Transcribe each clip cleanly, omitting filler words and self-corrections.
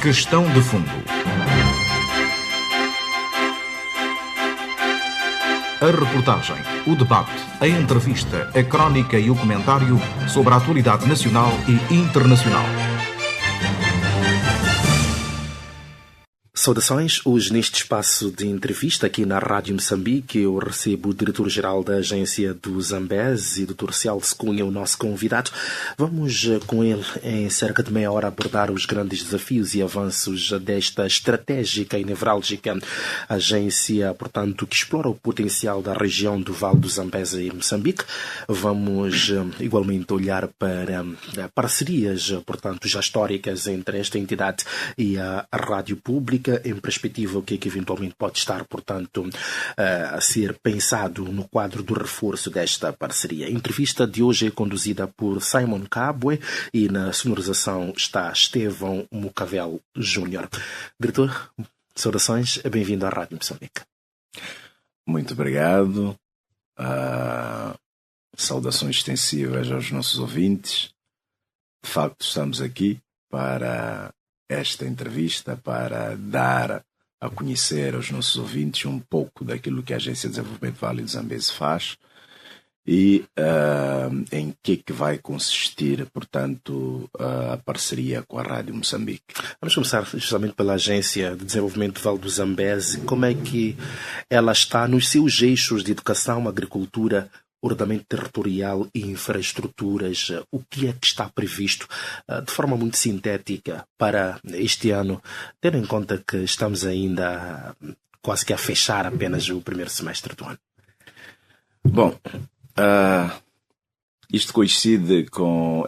Questão de fundo. A reportagem, o debate, a entrevista, a crónica e o comentário sobre a atualidade nacional e internacional. Saudações, hoje neste espaço de entrevista aqui na Rádio Moçambique eu recebo o diretor-geral da agência do Zambeze, Dr. Celso Cunha, o nosso convidado. Vamos com ele em cerca de meia hora abordar os grandes desafios e avanços desta estratégica e nevrálgica agência, portanto, que explora o potencial da região do Vale do Zambeze e Moçambique. Vamos igualmente olhar para parcerias, portanto, já históricas entre esta entidade e a rádio pública, em perspectiva o que é que eventualmente pode estar, portanto, a ser pensado no quadro do reforço desta parceria. A entrevista de hoje é conduzida por Simon Kabwe e na sonorização está Estevão Mucavel Júnior. Diretor, saudações, bem-vindo à Rádio Moçambique. Muito obrigado. Saudações extensivas aos nossos ouvintes. De facto, estamos aqui para esta entrevista, para dar a conhecer aos nossos ouvintes um pouco daquilo que a Agência de Desenvolvimento Vale do Zambeze faz e em que vai consistir, portanto, a parceria com a Rádio Moçambique. Vamos começar justamente pela Agência de Desenvolvimento Vale do Zambeze. Como é que ela está nos seus eixos de educação, agricultura, ordenamento territorial e infraestruturas? O que é que está previsto de forma muito sintética para este ano, tendo em conta que estamos ainda quase que a fechar apenas o primeiro semestre do ano? Bom,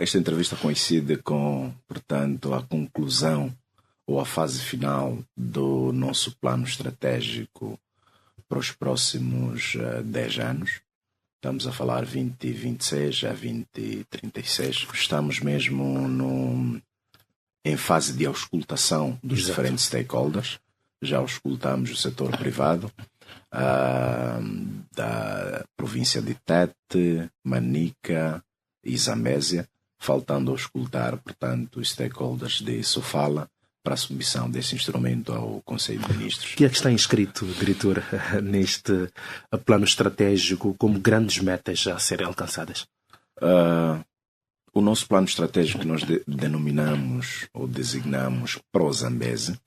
esta entrevista coincide com, portanto, a conclusão ou a fase final do nosso plano estratégico para os próximos 10 anos. Estamos a falar 2026 a 2036. Estamos mesmo em fase de auscultação dos diferentes stakeholders. Já auscultamos o setor privado, da província de Tete, Manica e Zambésia, faltando auscultar, portanto, os stakeholders de Sofala, para a submissão desse instrumento ao Conselho de Ministros. O que é que está inscrito, diretor, neste plano estratégico como grandes metas a serem alcançadas? O nosso plano estratégico que nós denominamos ou designamos Pro-Zambeze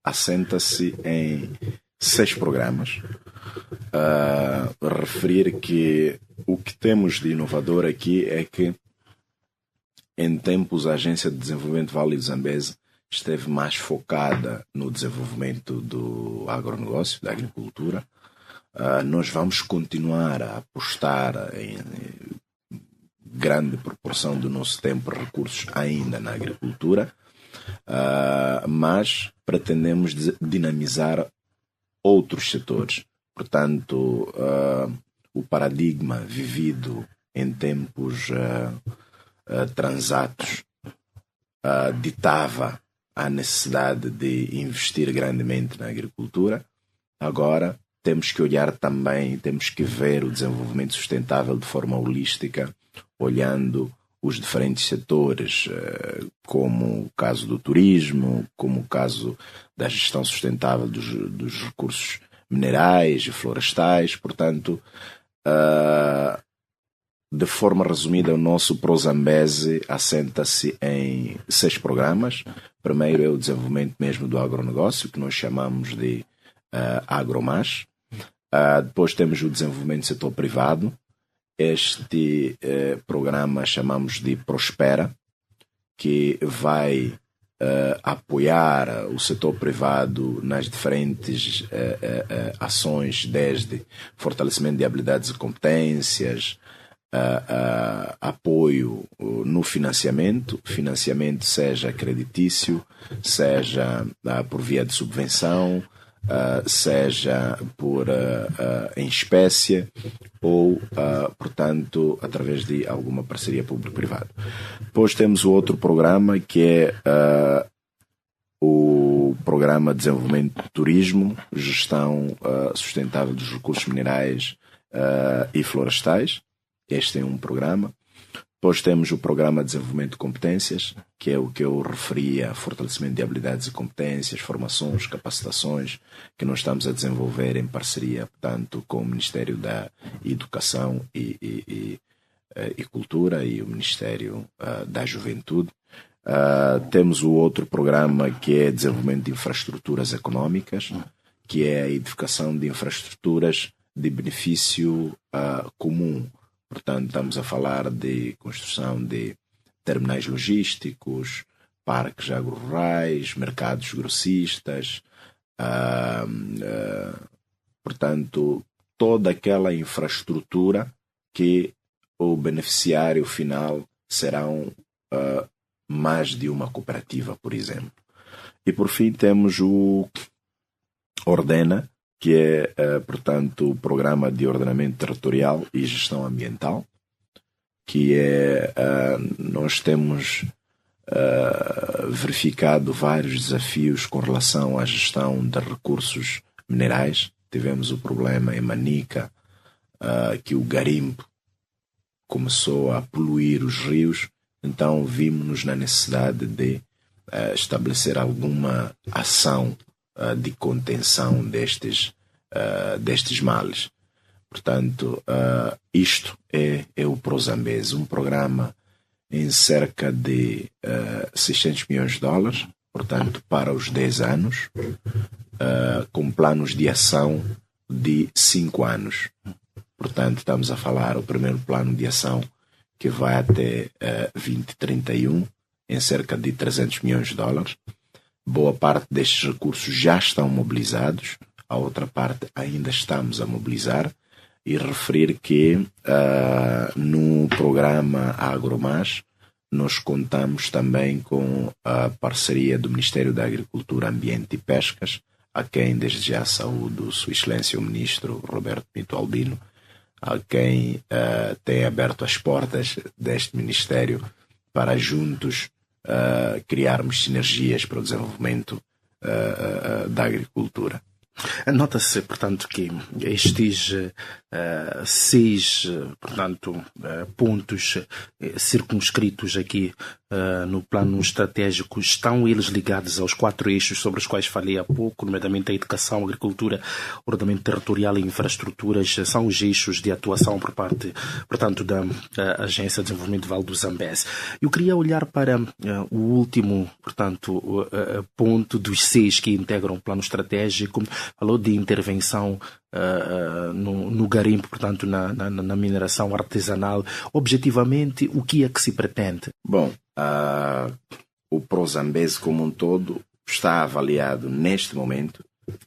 assenta-se em 6 programas. Referir que o que temos de inovador aqui é que, em tempos, a Agência de Desenvolvimento Vale do Zambeze esteve mais focada no desenvolvimento do agronegócio, da agricultura. Nós vamos continuar a apostar em grande proporção do nosso tempo e recursos ainda na agricultura, mas pretendemos dinamizar outros setores. Portanto, o paradigma vivido em tempos transatos ditava a necessidade de investir grandemente na agricultura. Agora temos que olhar também, temos que ver o desenvolvimento sustentável de forma holística, olhando os diferentes setores, como o caso do turismo, como o caso da gestão sustentável dos recursos minerais e florestais. Portanto, de forma resumida, o nosso Pro-Zambeze assenta-se em 6 programas. Primeiro é o desenvolvimento mesmo do agronegócio, que nós chamamos de AgroMás. Depois temos o desenvolvimento do setor privado. Este programa chamamos de Prospera, que vai apoiar o setor privado nas diferentes ações, desde fortalecimento de habilidades e competências, apoio no financiamento seja creditício, seja por via de subvenção, seja em espécie ou, portanto, através de alguma parceria público-privada. Depois temos o outro programa que é o Programa de Desenvolvimento de Turismo, Gestão Sustentável dos Recursos Minerais e Florestais. Este é um programa. Depois temos o Programa de Desenvolvimento de Competências, que é o que eu referia, fortalecimento de habilidades e competências, formações, capacitações, que nós estamos a desenvolver em parceria, portanto, com o Ministério da Educação e Cultura e o Ministério da Juventude. Temos o outro programa que é desenvolvimento de infraestruturas econômicas, que é a edificação de infraestruturas de benefício comum. Portanto, estamos a falar de construção de terminais logísticos, parques agrorurais, mercados grossistas, portanto, toda aquela infraestrutura que o beneficiário final serão mais de uma cooperativa, por exemplo. E por fim temos o Ordena, que é, portanto, o Programa de Ordenamento Territorial e Gestão Ambiental, que é, nós temos verificado vários desafios com relação à gestão de recursos minerais. Tivemos o problema em Manica, que o garimpo começou a poluir os rios, então vimos-nos na necessidade de estabelecer alguma ação de contenção destes males. Portanto, isto é o ProZambeze, um programa em cerca de $600 milhões, portanto, para os 10 anos, com planos de ação de 5 anos. Portanto, estamos a falar o primeiro plano de ação que vai até 2031, em cerca de $300 milhões. Boa parte destes recursos já estão mobilizados, a outra parte ainda estamos a mobilizar. E referir que no programa AgroMás nós contamos também com a parceria do Ministério da Agricultura, Ambiente e Pescas, a quem desde já saúdo Sua Excelência o Ministro Roberto Pinto Albino, a quem tem aberto as portas deste Ministério para juntos criarmos sinergias para o desenvolvimento da agricultura. Nota-se, portanto, que estes 6 pontos circunscritos aqui no plano estratégico estão eles ligados aos 4 eixos sobre os quais falei há pouco, nomeadamente a educação, a agricultura, ordenamento territorial e infraestruturas. São os eixos de atuação por parte, portanto, da Agência de Desenvolvimento Vale do Zambeze. Eu queria olhar para o último, portanto, ponto dos 6 que integram o plano estratégico. Falou de intervenção no garimpo, portanto, na mineração artesanal. Objetivamente, o que é que se pretende? Bom, o ProZambeze como um todo está avaliado neste momento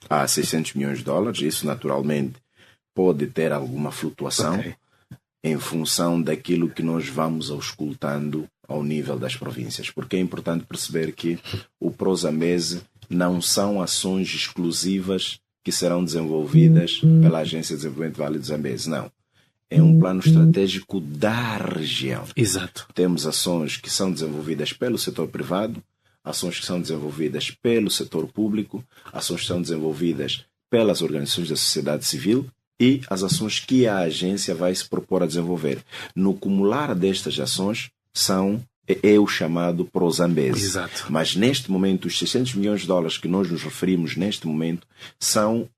a $600 milhões. Isso naturalmente pode ter alguma flutuação em função daquilo que nós vamos auscultando ao nível das províncias, porque é importante perceber que o ProZambeze não são ações exclusivas que serão desenvolvidas pela Agência de Desenvolvimento Vale do Zambeze, não. É um plano estratégico da região. Exato. Temos ações que são desenvolvidas pelo setor privado, ações que são desenvolvidas pelo setor público, ações que são desenvolvidas pelas organizações da sociedade civil e as ações que a agência vai se propor a desenvolver. No cumular destas ações é o chamado ProZambeze. Exato. Mas neste momento, os $600 milhões que nós nos referimos neste momento são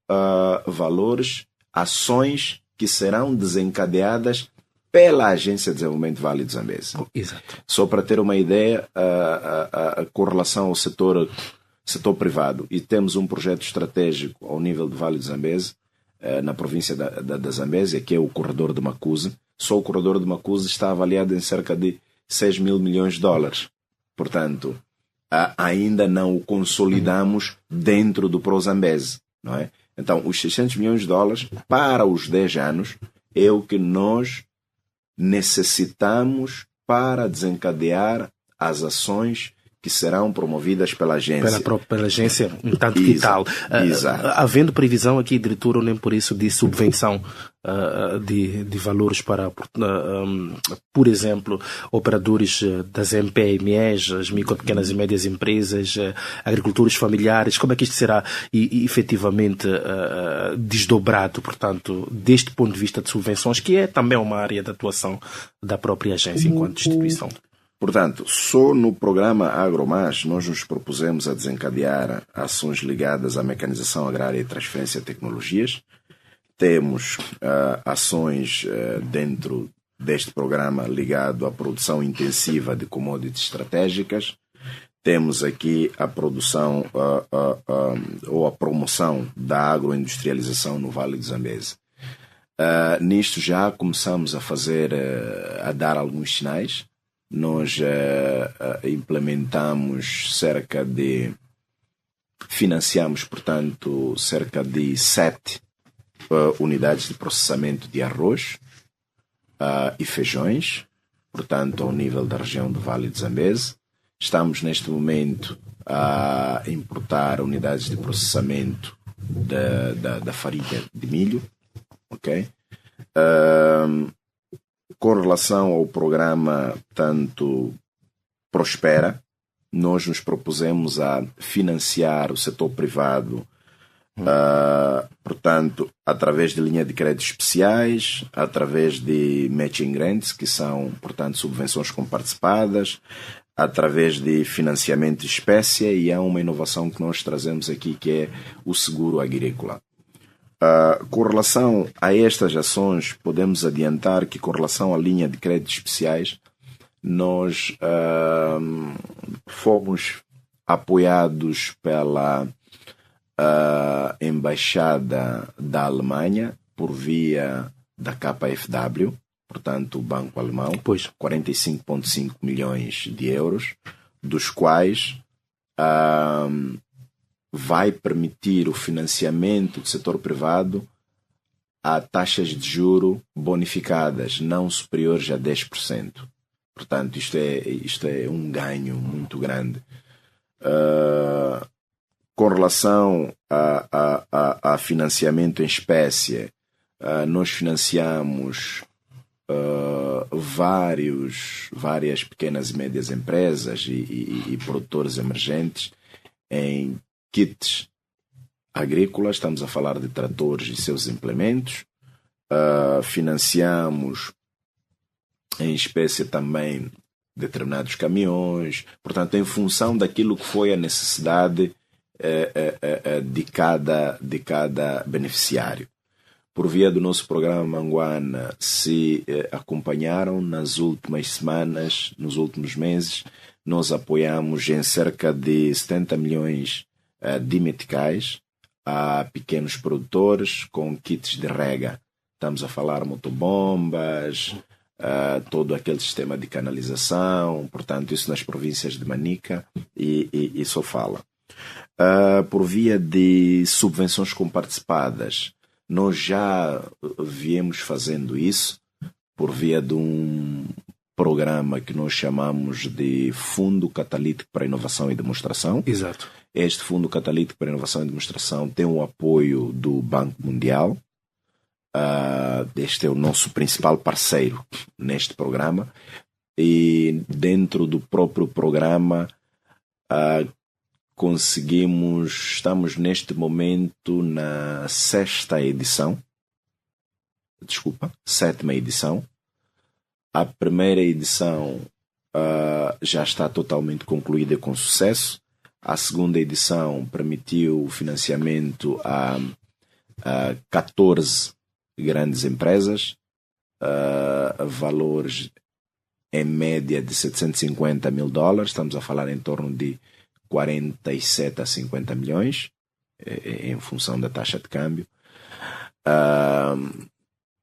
valores, ações que serão desencadeadas pela Agência de Desenvolvimento Vale do Zambeze. Exato. Só para ter uma ideia, com relação ao setor privado, e temos um projeto estratégico ao nível do Vale do Zambeze, na província da Zambésia, que é o corredor de Macuse. Só o corredor de Macuse está avaliado em cerca de $6 mil milhões. Portanto, ainda não o consolidamos dentro do ProZambeze, não é? Então, os $600 milhões para os 10 anos é o que nós necessitamos para desencadear as ações que serão promovidas pela agência. Pela agência, tanto que tal. Exato. Havendo previsão aqui, diretor, ou nem por isso, de subvenção de valores para, por exemplo, operadores das MPMEs, as micro, pequenas e médias empresas, agricultores familiares, como é que isto será efetivamente desdobrado, portanto, deste ponto de vista de subvenções, que é também uma área de atuação da própria agência enquanto instituição? Portanto, só no programa AgroMás nós nos propusemos a desencadear ações ligadas à mecanização agrária e transferência de tecnologias. Temos ações dentro deste programa ligado à produção intensiva de commodities estratégicas. Temos aqui a produção ou a promoção da agroindustrialização no Vale do Zambeze. Nisto já começamos a dar alguns sinais. Nós financiamos, portanto, cerca de 7 unidades de processamento de arroz e feijões, portanto, ao nível da região do Vale do Zambeze. Estamos, neste momento, a importar unidades de processamento da farinha de milho. Ok? Com relação ao programa tanto Prospera, nós nos propusemos a financiar o setor privado, portanto, através de linha de créditos especiais, através de matching grants, que são, portanto, subvenções comparticipadas, através de financiamento de espécie, e há uma inovação que nós trazemos aqui, que é o seguro agrícola. Com relação a estas ações, podemos adiantar que, com relação à linha de créditos especiais, nós fomos apoiados pela Embaixada da Alemanha por via da KfW, portanto, o Banco Alemão, 45,5 milhões de euros, dos quais vai permitir o financiamento do setor privado a taxas de juro bonificadas, não superiores a 10%. Portanto, isto é um ganho muito grande. Com relação a financiamento em espécie, nós financiamos várias pequenas e médias empresas e produtores emergentes em kits agrícolas. Estamos a falar de tratores e seus implementos. Financiamos em espécie também determinados caminhões, portanto, em função daquilo que foi a necessidade de cada beneficiário. Por via do nosso programa Manguana, se acompanharam nas últimas semanas, nos últimos meses, nós apoiamos em cerca de 70 milhões de meticais a pequenos produtores com kits de rega. Estamos a falar motobombas, todo aquele sistema de canalização, portanto, isso nas províncias de Manica e Sofala. Por via de subvenções comparticipadas, nós já viemos fazendo isso por via de um programa que nós chamamos de Fundo Catalítico para Inovação e Demonstração. Exato. Este Fundo Catalítico para Inovação e Demonstração tem o apoio do Banco Mundial. Este é o nosso principal parceiro neste programa, e dentro do próprio programa estamos neste momento na sétima edição. A primeira edição já está totalmente concluída com sucesso. A segunda edição permitiu o financiamento a 14 grandes empresas, valores em média de $750 mil, estamos a falar em torno de 47 a 50 milhões, em função da taxa de câmbio.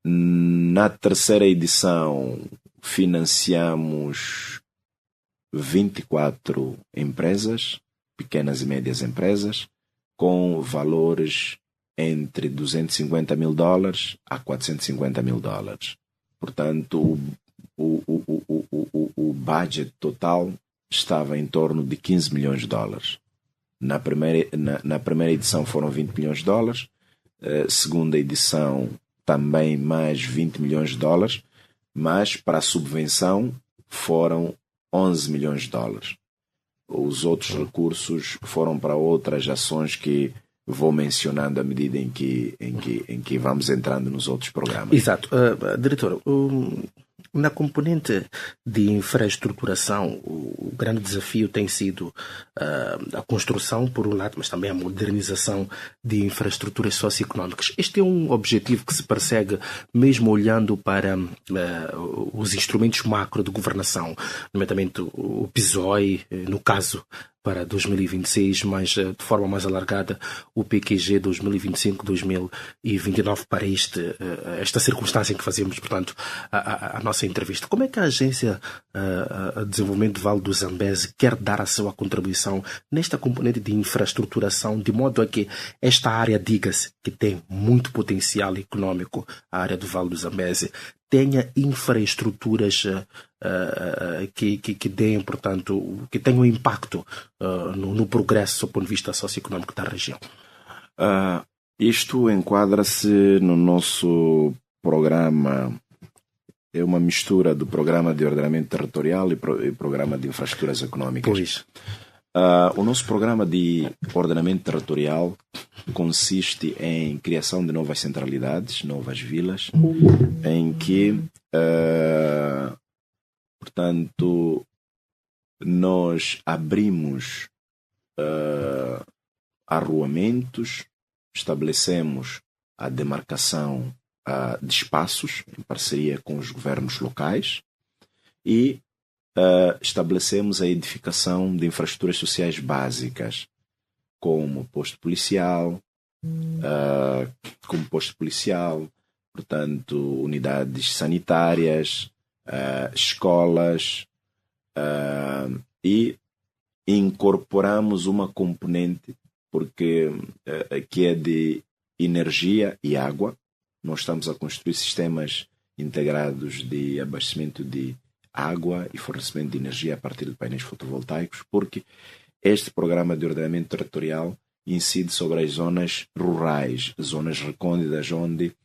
Na terceira edição, financiamos 24 empresas, pequenas e médias empresas, com valores entre $250 mil a $450 mil. Portanto, o budget total estava em torno de $15 milhões. Na primeira edição foram $20 milhões, segunda edição também mais $20 milhões, mas para a subvenção foram $11 milhões. Os outros recursos foram para outras ações que vou mencionando à medida em que vamos entrando nos outros programas. Exato. Diretor, Na componente de infraestruturação, o grande desafio tem sido a construção, por um lado, mas também a modernização de infraestruturas socioeconómicas. Este é um objetivo que se persegue mesmo olhando para os instrumentos macro de governação, nomeadamente o PSOE, no caso para 2026, mas de forma mais alargada o PQG 2025-2029 para esta circunstância em que fazemos, portanto, a nossa entrevista. Como é que a Agência de Desenvolvimento do Vale do Zambeze quer dar a sua contribuição nesta componente de infraestruturação, de modo a que esta área, diga-se, que tem muito potencial econômico, a área do Vale do Zambeze, tenha infraestruturas que deem, portanto, que tenham impacto no progresso do ponto de vista socioeconómico da região? Isto enquadra-se no nosso programa, é uma mistura do programa de ordenamento territorial e programa de infraestruturas económicas. Pois. O nosso programa de ordenamento territorial consiste em criação de novas centralidades, novas vilas, em que, portanto, nós abrimos arruamentos, estabelecemos a demarcação de espaços em parceria com os governos locais e estabelecemos a edificação de infraestruturas sociais básicas, como posto policial, portanto, unidades sanitárias, escolas, e incorporamos uma componente que é de energia e água. Nós estamos a construir sistemas integrados de abastecimento de água e fornecimento de energia a partir de painéis fotovoltaicos, porque este programa de ordenamento territorial incide sobre as zonas rurais, zonas recônditas onde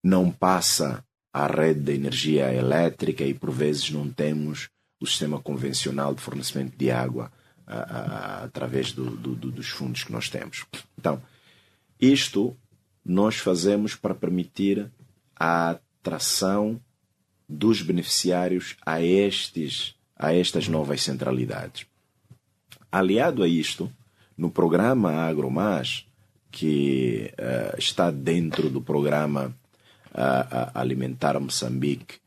não passa a rede de energia elétrica e por vezes não temos o sistema convencional de fornecimento de água através dos fundos que nós temos. Então, isto nós fazemos para permitir a atração dos beneficiários a estas novas centralidades. Aliado a isto, no programa AgroMás, que está dentro do programa Alimentar Moçambique,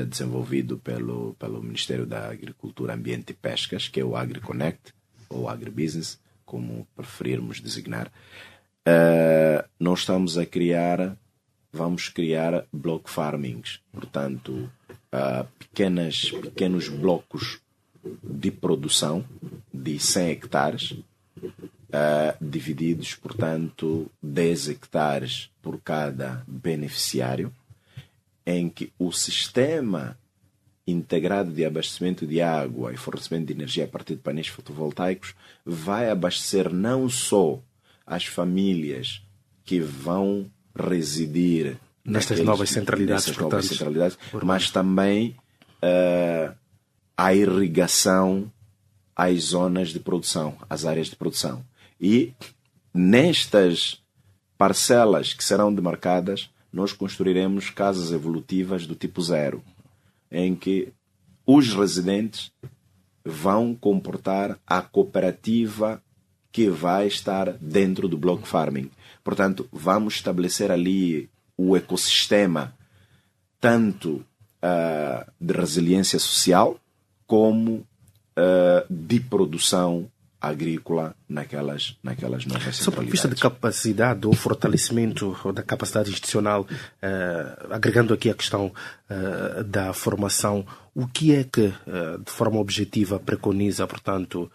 desenvolvido pelo Ministério da Agricultura, Ambiente e Pescas, que é o AgriConnect, ou Agribusiness, como preferirmos designar, nós vamos criar block farmings, portanto, pequenos blocos de produção de 100 hectares, divididos, portanto, 10 hectares por cada beneficiário, em que o sistema integrado de abastecimento de água e fornecimento de energia a partir de painéis fotovoltaicos vai abastecer não só as famílias que vão residir nestas novas centralidades, mas também a irrigação às zonas de produção, às áreas de produção. E nestas parcelas que serão demarcadas, nós construiremos casas evolutivas do tipo 0, em que os residentes vão comportar a cooperativa que vai estar dentro do block farming. Portanto, vamos estabelecer ali o ecossistema tanto de resiliência social como de produção agrícola naquelas novas centralidades. Sob o ponto de vista de capacidade ou fortalecimento da capacidade institucional, agregando aqui a questão da formação, o que é que, de forma objetiva, preconiza, portanto,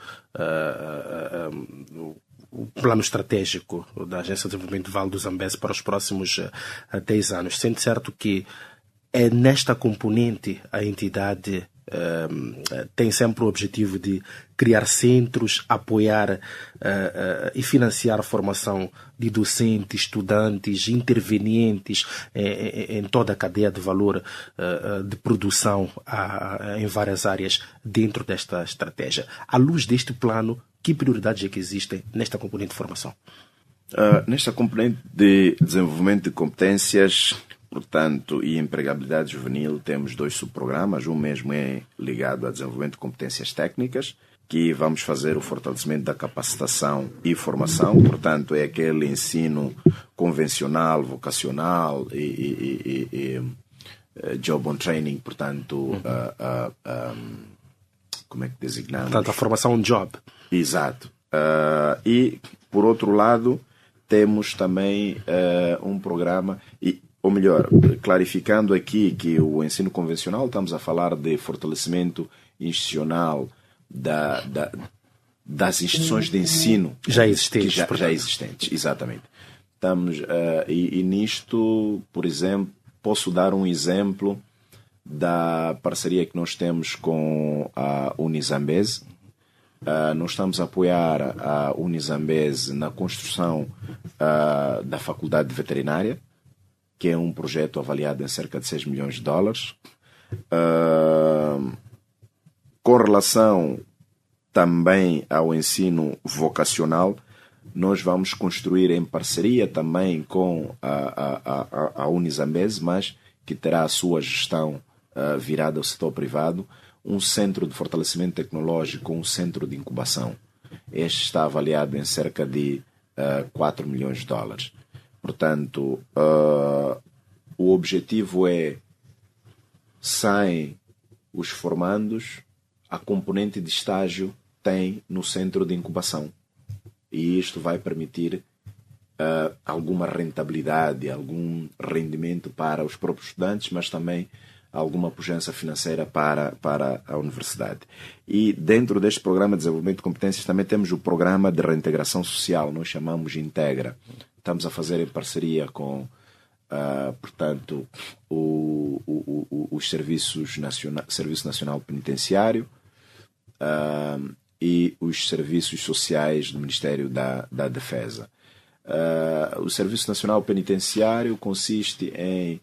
o plano estratégico da Agência de Desenvolvimento do Vale do Zambeze para os próximos 10 anos? Sendo certo que é nesta componente a entidade tem sempre o objetivo de criar centros, apoiar e financiar a formação de docentes, estudantes, intervenientes em toda a cadeia de valor de produção em várias áreas dentro desta estratégia. À luz deste plano, que prioridades é que existem nesta componente de formação? Nesta componente de desenvolvimento de competências, portanto, e empregabilidade juvenil, temos 2 subprogramas. Um mesmo é ligado a desenvolvimento de competências técnicas, que vamos fazer o fortalecimento da capacitação e formação. Portanto, é aquele ensino convencional, vocacional e job on training, portanto, como é que designamos? Portanto, a formação job. Exato. E, por outro lado, temos também um programa, ou melhor, clarificando aqui que o ensino convencional, estamos a falar de fortalecimento institucional das instituições de ensino já existentes. Já existentes, exatamente. Estamos, e nisto, por exemplo, posso dar um exemplo da parceria que nós temos com a Unizambese. Nós estamos a apoiar a Unizambese na construção da Faculdade de Veterinária, que é um projeto avaliado em cerca de 6 milhões de dólares. Com relação também ao ensino vocacional, nós vamos construir em parceria também com a Unizambese, mas que terá a sua gestão virada ao setor privado, um centro de fortalecimento tecnológico, um centro de incubação. Este está avaliado em cerca de 4 milhões de dólares. Portanto, o objetivo é: saem os formandos, a componente de estágio tem no centro de incubação. E isto vai permitir alguma rentabilidade, algum rendimento para os próprios estudantes, mas também alguma pujança financeira para a universidade. E dentro deste programa de desenvolvimento de competências também temos o programa de reintegração social, nós chamamos de Integra. Estamos a fazer em parceria com, portanto, os Serviço Nacional Penitenciário e os serviços sociais do Ministério da Defesa. O Serviço Nacional Penitenciário consiste em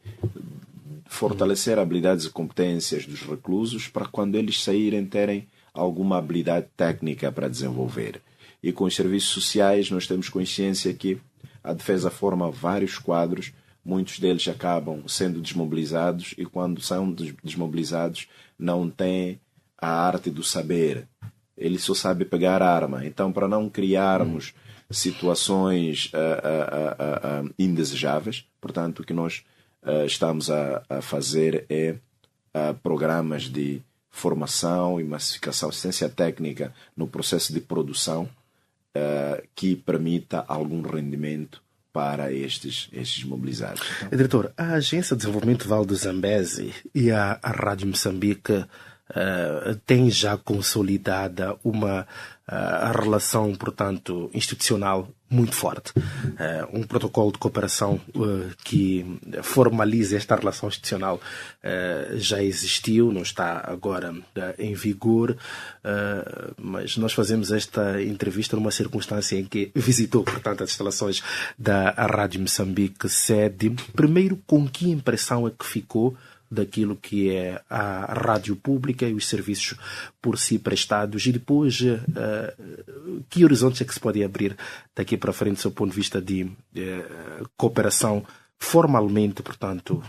fortalecer habilidades e competências dos reclusos para, quando eles saírem, terem alguma habilidade técnica para desenvolver. E com os serviços sociais nós temos consciência que a defesa forma vários quadros, muitos deles acabam sendo desmobilizados e, quando são desmobilizados, não têm a arte do saber. Ele só sabe pegar a arma. Então, para não criarmos situações indesejáveis, portanto, o que nós estamos a fazer é programas de formação e massificação, assistência técnica no processo de produção que permita algum rendimento para estes mobilizados. Diretor, a Agência de Desenvolvimento Vale do Zambeze e a Rádio Moçambique tem já consolidada uma relação, portanto, institucional muito forte. Um protocolo de cooperação que formaliza esta relação institucional já existiu, não está agora em vigor, mas nós fazemos esta entrevista numa circunstância em que visitou, portanto, as instalações da Rádio Moçambique sede. Primeiro, com que impressão é que ficou daquilo que é a rádio pública e os serviços por si prestados, e depois que horizontes é que se pode abrir daqui para frente do seu ponto de vista de cooperação formalmente, portanto,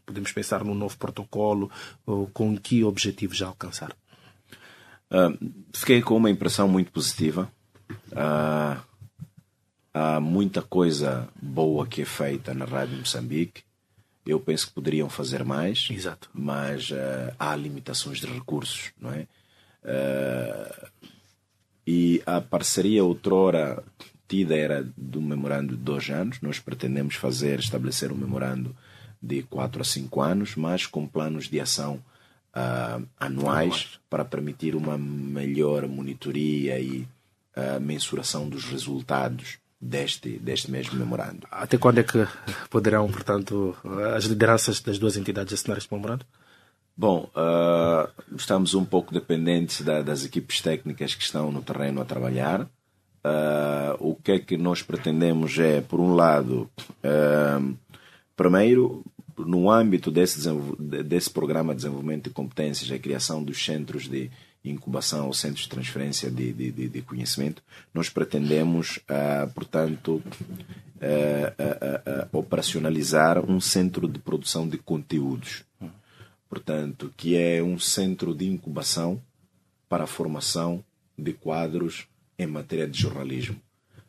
podemos pensar num novo protocolo, com que objetivo já alcançar? Fiquei com uma impressão muito positiva. Há muita coisa boa que é feita na Rádio Moçambique. Eu penso que poderiam fazer mais. Exato. Mas há limitações de recursos, não é? E a parceria outrora tida era de um memorando de 2 anos. Nós pretendemos estabelecer um memorando de 4 a 5 anos, mas com planos de ação anuais para permitir uma melhor monitoria e mensuração dos resultados deste mesmo memorando. Até quando é que poderão, portanto, as lideranças das 2 entidades assinar este memorando? Bom, estamos um pouco dependentes das equipes técnicas que estão no terreno a trabalhar. O que é que nós pretendemos é, por um lado, primeiro, no âmbito desse programa de desenvolvimento de competências, a criação dos centros de incubação ou centros de transferência de conhecimento, nós pretendemos, portanto, operacionalizar um centro de produção de conteúdos, portanto, que é um centro de incubação para a formação de quadros em matéria de jornalismo.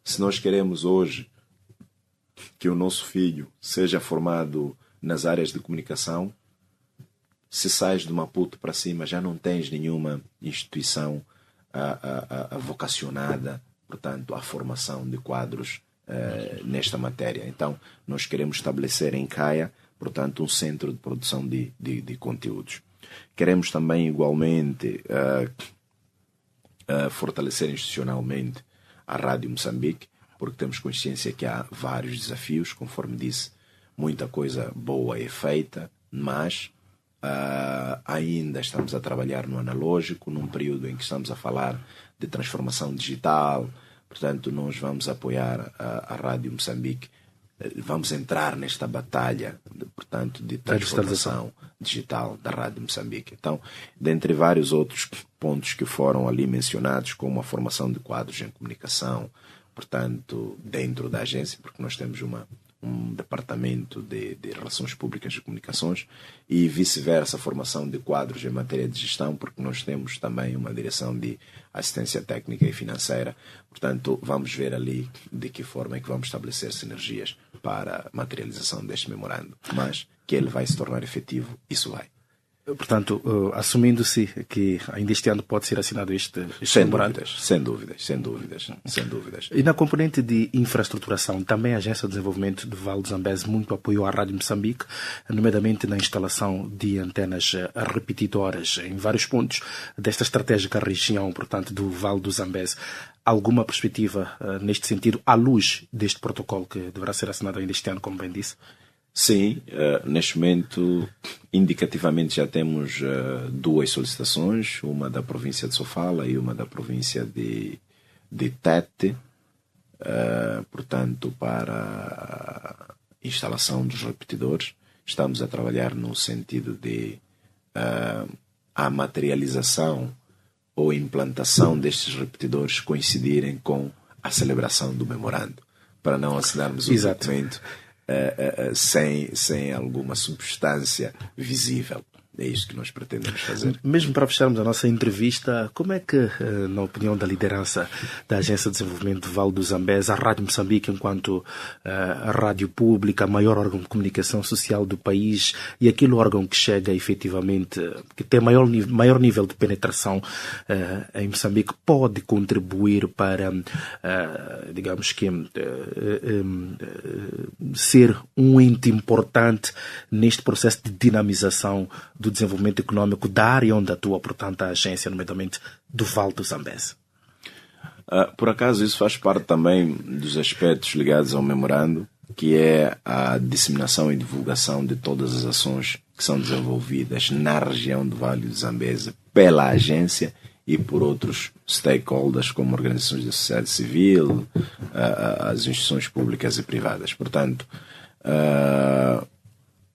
Se nós queremos hoje que o nosso filho seja formado nas áreas de comunicação, se sais de Maputo para cima já não tens nenhuma instituição vocacionada, portanto, à formação de quadros nesta matéria. Então, nós queremos estabelecer em Caia, portanto, um centro de produção de conteúdos. Queremos também, igualmente, fortalecer institucionalmente a Rádio Moçambique, porque temos consciência que há vários desafios, conforme disse, muita coisa boa é feita, mas ainda estamos a trabalhar no analógico, num período em que estamos a falar de transformação digital. Portanto, nós vamos apoiar a Rádio Moçambique, vamos entrar nesta batalha, portanto, de transformação digital da Rádio Moçambique. Então, dentre vários outros pontos que foram ali mencionados, como a formação de quadros em comunicação, portanto, dentro da agência, porque nós temos um departamento de relações públicas e comunicações, e vice-versa, a formação de quadros em matéria de gestão, porque nós temos também uma direção de assistência técnica e financeira. Portanto, vamos ver ali de que forma é que vamos estabelecer sinergias para a materialização deste memorando, mas que ele vai se tornar efetivo, isso vai. Portanto, assumindo-se que ainda este ano pode ser assinado este memorando. Sem dúvidas. E na componente de infraestruturação, também a Agência de Desenvolvimento do Vale do Zambeze muito apoiou a Rádio Moçambique, nomeadamente na instalação de antenas repetidoras em vários pontos desta estratégica região, portanto, do Vale do Zambeze. Alguma perspectiva neste sentido, à luz deste protocolo que deverá ser assinado ainda este ano, como bem disse? Sim, neste momento, indicativamente já temos duas solicitações, uma da província de Sofala e uma da província de Tete, portanto, para a instalação dos repetidores. Estamos a trabalhar no sentido de a materialização ou implantação destes repetidores coincidirem com a celebração do memorando, para não assinarmos o documento sem alguma substância visível. É isto que nós pretendemos fazer. Mesmo para fecharmos a nossa entrevista, como é que, na opinião da liderança da Agência de Desenvolvimento do Vale do Zambeze, a Rádio Moçambique, enquanto a rádio pública, maior órgão de comunicação social do país e aquele órgão que chega efetivamente, que tem maior nível de penetração em Moçambique, pode contribuir para, digamos que, ser um ente importante neste processo de dinamização do desenvolvimento econômico da área onde atua, portanto, a agência, nomeadamente do Vale do Zambeze? Por acaso, isso faz parte também dos aspectos ligados ao memorando, que é a disseminação e divulgação de todas as ações que são desenvolvidas na região do Vale do Zambeze pela agência e por outros stakeholders, como organizações da sociedade civil, as instituições públicas e privadas. Portanto,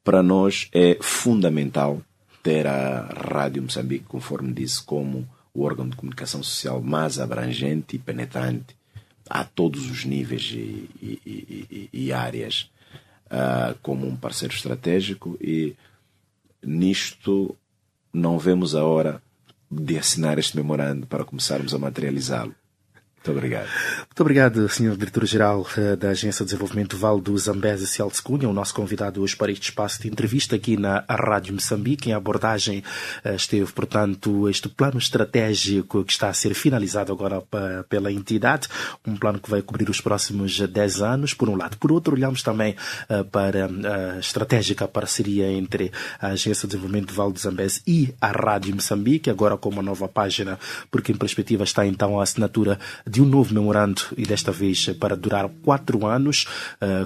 para nós é fundamental ter a Rádio Moçambique, conforme disse, como o órgão de comunicação social mais abrangente e penetrante a todos os níveis e áreas, como um parceiro estratégico, e nisto não vemos a hora de assinar este memorando para começarmos a materializá-lo. Muito obrigado. Muito obrigado, Sr. Diretor-Geral da Agência de Desenvolvimento Vale do Zambeze, Celso Cunha, o nosso convidado hoje para este espaço de entrevista aqui na Rádio Moçambique. Em abordagem esteve, portanto, este plano estratégico que está a ser finalizado agora pela entidade, um plano que vai cobrir os próximos 10 anos, por um lado. Por outro, olhamos também para a estratégica parceria entre a Agência de Desenvolvimento Vale do Zambeze e a Rádio Moçambique, agora com uma nova página, porque em perspectiva está então a assinatura de de um novo memorando, e desta vez para durar 4 anos,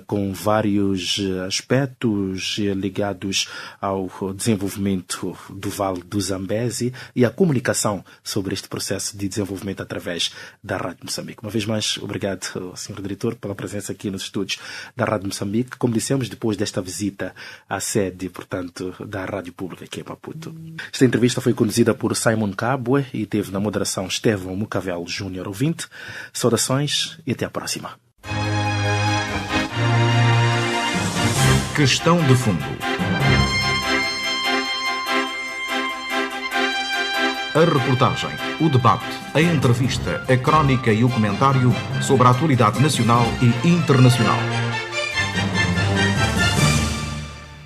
com vários aspectos ligados ao desenvolvimento do Vale do Zambeze e a comunicação sobre este processo de desenvolvimento através da Rádio Moçambique. Uma vez mais, obrigado, Sr. Diretor, pela presença aqui nos estúdios da Rádio Moçambique. Como dissemos, depois desta visita à sede, portanto, da Rádio Pública aqui em Maputo. Esta entrevista foi conduzida por Simon Kabwe e teve na moderação Estevão Mucavel Júnior ouvinte. Saudações e até à próxima. Questão de fundo. A reportagem, o debate, a entrevista, a crónica e o comentário sobre a atualidade nacional e internacional.